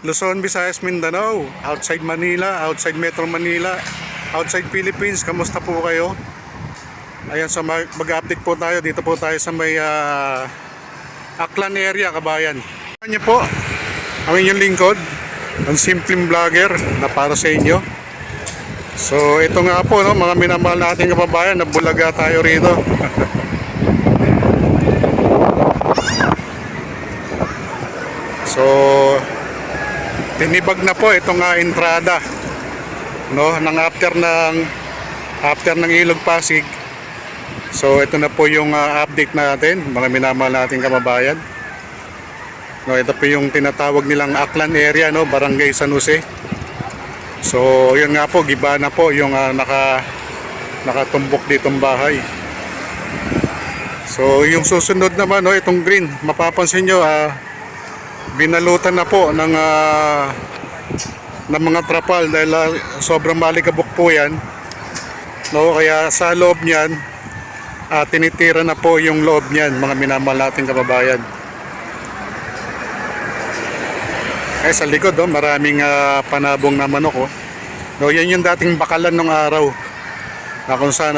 Luzon, Visayas, Mindanao, outside Manila, outside Metro Manila, outside Philippines, kamusta po kayo? Ayan, so mag-update po tayo. Dito po tayo sa may Aklan area, kabayan. Ano po, ang inyong lingkod, ang simpleng vlogger na para sa inyo. So ito nga po, no, mga minamahal nating kababayan, nabulaga tayo rito. So tinibag na po itong entrada, no, ng after ng Ilog Pasig. So ito na po yung update natin, mga minamahal nating kababayan. No, ito po yung tinatawag nilang Aklan area, no, Barangay San Jose. So yun nga po, giba na po yung nakatumbok ditong bahay. So yung susunod naman, no, itong green, mapapansin nyo, binalutan na po ng mga trapal dahil sobrang malikabok po yan, no, kaya sa loob niyan tinitira na po yung loob niyan, mga minamahal nating kababayan. Ay, sa likod, oh, maraming panabong na manok, oh. No, yan yung dating bakalan ng araw, na kung saan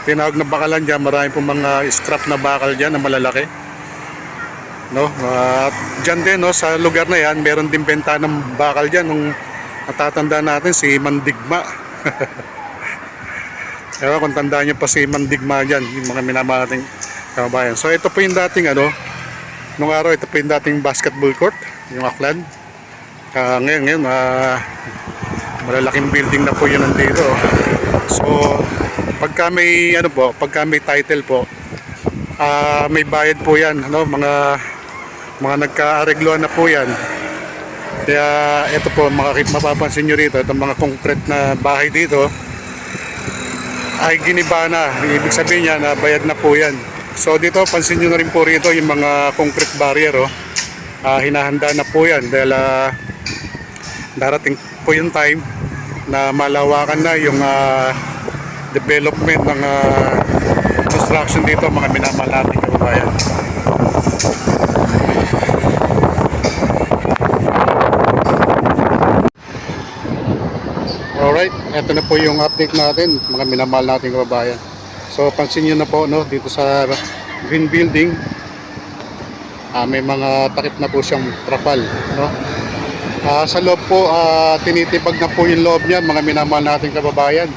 tinawag na bakalan dyan. Maraming pong mga scrap na bakal dyan na malalaki, no. At dyan din, no, sa lugar na yan, meron din benta ng bakal dyan nung natatanda natin si Mandigma. Ewan kung tandaan nyo pa si Mandigma dyan, yung mga minamahal nating kababayan. So ito po yung dating nung araw, ito po yung dating basketball court, yung Aklan. Ngayon malalaking building na po yun nandito. So pagka may pagka may title po, may bayad po yan, no? Mga nagka-aregluhan na po yan. Kaya ito po, mapapansin nyo rito, itong mga concrete na bahay dito ay giniba na. Ibig sabihin niya na bayad na po yan. So dito, pansin nyo na rin po rito yung mga concrete barrier, oh. Hinahanda na po yan dahil darating po yung time na malawakan na yung development ng construction dito, mga minamahal nating kababayan. Alright, ito na po yung update natin, mga minamahal nating kababayan. So pansin nyo na po, no, dito sa green building, may mga takip na po siyang trapal, no. Sa loob po, tinitibag na po yung loob niya, mga minamahal nating kababayan.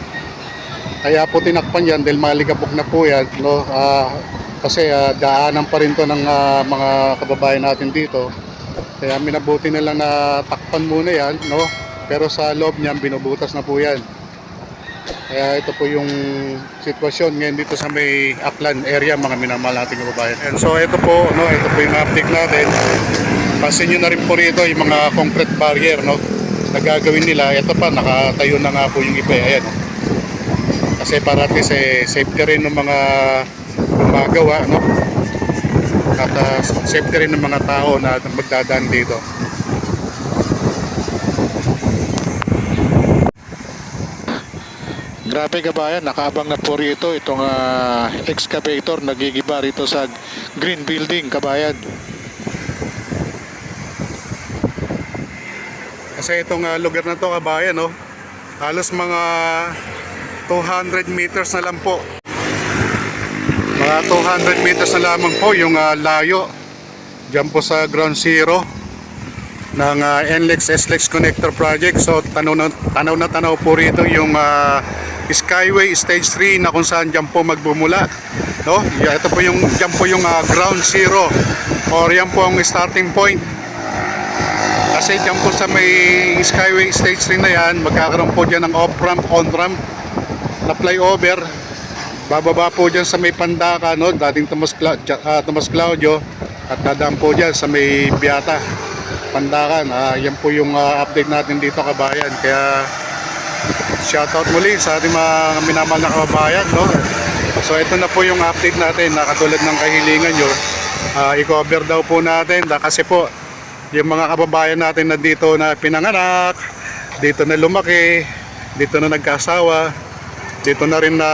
Kaya po tinakpan yan dahil malikabok na po yan, no. Kasi daanan pa rin to ng mga kababayan natin dito. Kaya minabuti na lang na takpan muna yan, no. Pero sa loob niyan, binubutas na po yan. Kaya ito po yung sitwasyon ngayon dito sa may Aklan area, mga minamahal nating kababayan. And so ito po, no, ito po yung update natin. Pansin nyo na rin po rito yung mga concrete barrier, no, na gagawin nila. Ito pa, nakatayo na nga po yung iba, ayan, no? Kasi para at least safety rin ng mga gumagawa, no, at safety rin ng mga tao na magdadaan dito. Grabe kabayan, nakaabang na po rito itong excavator nagigiba rito sa green building, kabayan. Kasi itong lugar na to, kabayan, no, halos mga 200 meters na lang po. Mga 200 meters na lamang po yung layo dyan po sa ground zero ng NLEX-SLEX Connector Project. So tanaw na tanaw po rito yung Skyway Stage 3 na kung saan dyan po magbumula, no? Ito po yung dyan po yung ground zero, or yan po ang starting point. Kasi dyan po sa may Skyway Stage 3 na yan, magkakaroon po dyan ng off-ramp, on-ramp na flyover. Bababa po dyan sa may Pandaka, no, dating Tomas Claudio, at dadaan po dyan sa may Beata, Pandakan. Yan po yung update natin dito, kabayan. Kaya shoutout muli sa ating mga minamahal na kababayan, no? So ito na po yung update natin, na katulad ng kahilingan nyo, i-cover daw po natin, kasi po yung mga kababayan natin na dito na pinanganak, dito na lumaki, dito na nagkasawa, dito na rin na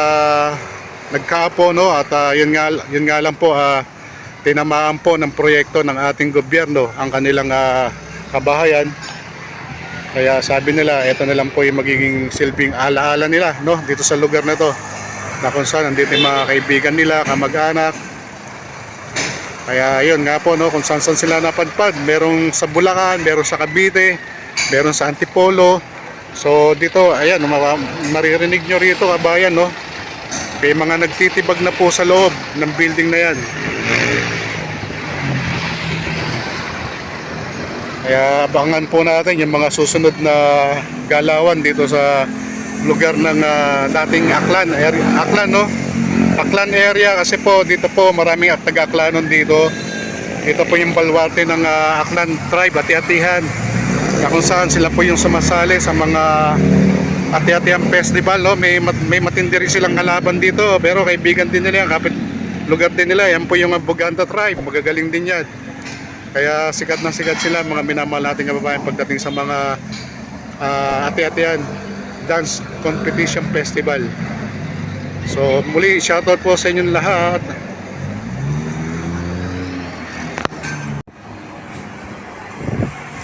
nagkaapo, no? At yun nga lang po, tinamaan po ng proyekto ng ating gobyerno ang kanilang kabahayan. Kaya sabi nila, ito na lang po yung magiging silbing alaala nila, no, dito sa lugar na to, na kung saan nandito yung mga kaibigan nila, kamag-anak. Kaya yun nga po, no, kung saan sila napadpad. Merong sa Bulacan, merong sa Cavite, merong sa Antipolo. So dito, ayan, maririnig nyo rito kabayan, no, may mga nagtitibag na po sa loob ng building na yan. Kaya abangan po natin yung mga susunod na galawan dito sa lugar ng dating Aklan no? Aklan area, kasi po dito po maraming taga-Aklanon dito. Ito po yung baluarte ng Aklan tribe, Ati-Atihan, na kung saan sila po yung sumasali sa mga Ati-Atihan festival, no? May matindi rin silang kalaban dito, pero kaibigan din nila yan, kapit lugar din nila. Yan po yung Buganda tribe, magagaling din yan. Kaya sikat na sikat sila, mga minamahal nating kababayan, pagdating sa mga Ati-Atihan Dance Competition Festival. So muli, shoutout po sa inyong lahat.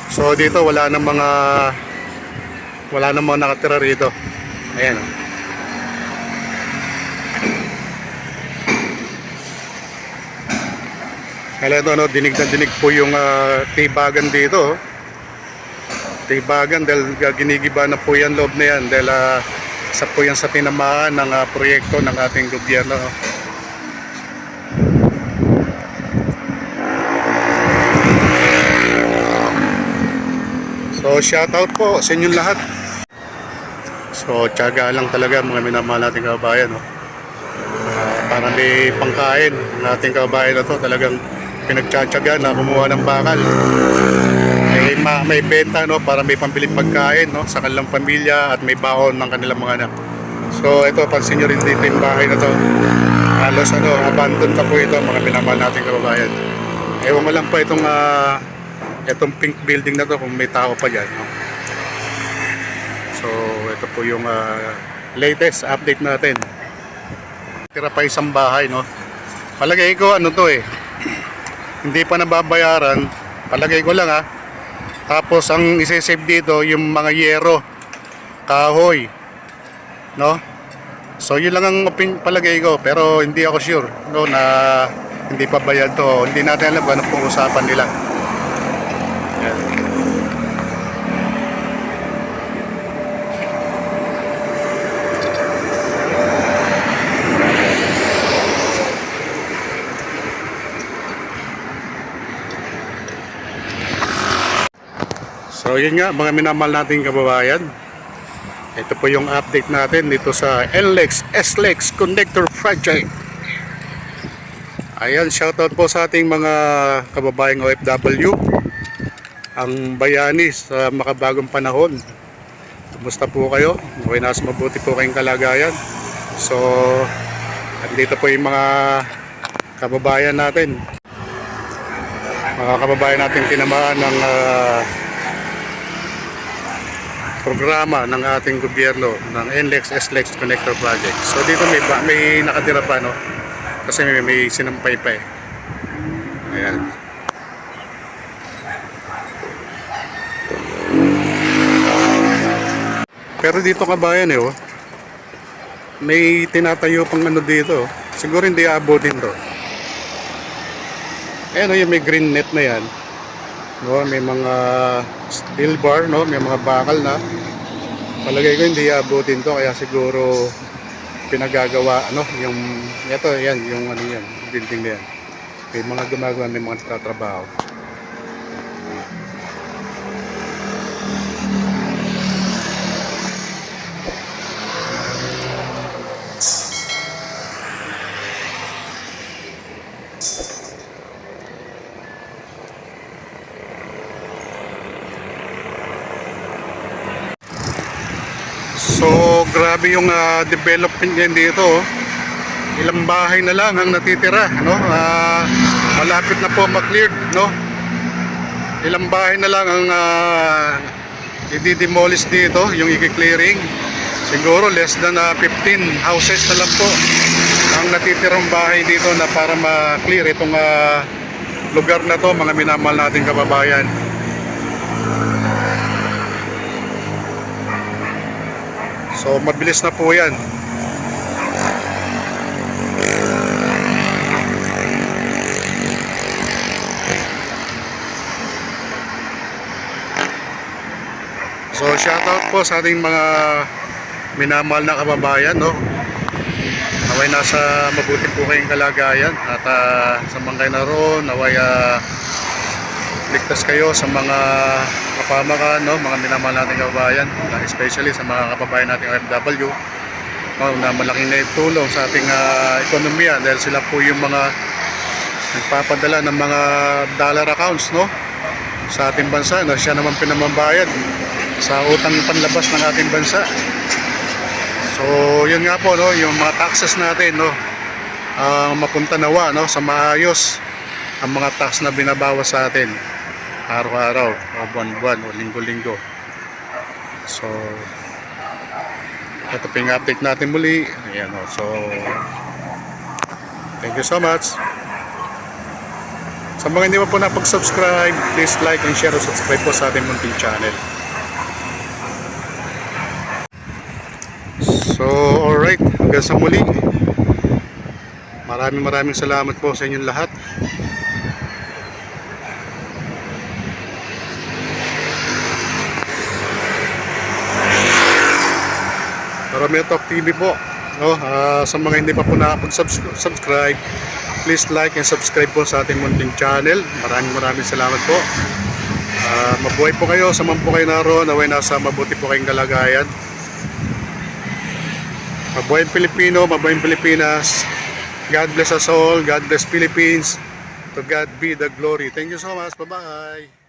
So dito wala nang mga nakatira rito. Ayan. Kaya ito, no, dinig na dinig po yung tibagan dito. Tibagan dahil ginigiba na po yan loob na yan, dahil isa po yan sa tinamaan ng proyekto ng ating gobyerno. So shoutout po sa inyong lahat. So tiyaga lang talaga mga minamahal nating kababayan, no? Para may pangkain ng ating kababayan na to, talagang pinagtsatsaga na kumuha ng bakal. May benta, no, para may pambiling pagkain, no, sa kanilang pamilya at may baon ng kanilang mga anak. So ito, pansin nyo rin dito yung bahay na to. Halos abandoned na po ito mga minamahal nating kababayan. Ewan mo lang pa itong pink building na to kung may tao pa dyan, no? So ito po yung latest update natin. Tira pa isang bahay, no. Palagay ko hindi pa nababayaran, palagay ko lang Tapos ang isi-save dito yung mga yero, kahoy, no. So yun lang ang palagay ko, pero hindi ako sure, no, na hindi pa bayad to. Hindi natin alam kung ano pong usapan nila. Yan. So yun nga mga minamahal nating kababayan, ito po yung update natin dito sa NLEX SLEX Connector Project. Ayan, shoutout po sa ating mga kababayang OFW, ang bayani sa makabagong panahon. Kumusta po kayo? Okay, nasa mabuti po kayong kalagayan. So andito po yung mga kababayan natin, tinamaan ng programa ng ating gobyerno ng NLEX SLEX Connector Project. So dito may nakatira pa, no, kasi may sinampay pa Ayan. Pero dito kabayan may tinatayo pang dito. Siguro hindi aabutin to. Ayan, yung may green net na yan, no, may mga steel bar, no, may mga bakal na. Palagay ko hindi aabutin to, kaya siguro pinagagawa, yung yan, yung yan, building na yan. May mga gumagawa, may mga nagtatrabaho. So grabe yung development yan dito. Ilang bahay na lang ang natitira, no? Malapit na po ma-cleared, no? Ilang bahay na lang ang i-demolish dito, yung i-clearing. Siguro less than 15 houses na lang po ang natitirang bahay dito na para ma-clear itong lugar na to, mga minamahal nating kababayan. So mabilis na po yan. So shoutout po sa ating mga minamahal na kababayan, no? Naway nasa mabuti po kayong kalagayan at sa mga kayo naroon, naway ligtas kayo sa mga kapamakan, no? Mga minamahal nating kababayan, especially sa mga kababayan nating OFW, no? Na malaking naitulong sa ating ekonomiya dahil sila po yung mga nagpapadala ng mga dollar accounts, no? Sa ating bansa na siya naman pinamambayad sa utang panlabas ng ating bansa. So yun nga po, no, yung mga taxes natin, no, mapunta nawa, no, sa maayos ang mga tax na binabawas sa atin araw-araw o buwan-buwan o linggo-linggo. So ito po yung update natin muli. Ayan, no. So thank you so much. Sa mga hindi pa po napag-subscribe, please like and share o subscribe po sa ating munting channel. So alright, hanggang sa muli. Maraming salamat po sa inyong lahat. Romeo Talk TV po, no? Sa mga hindi pa po nakapag-subscribe, please like and subscribe po sa ating munting channel. Maraming salamat po. Mabuhay po kayo, saan po kayo naroon, naway nasa mabuti po kayong kalagayan. Mabuhay Pilipino, mabuhay Pilipinas. God bless us all, God bless Philippines. To God be the glory. Thank you so much, bye bye.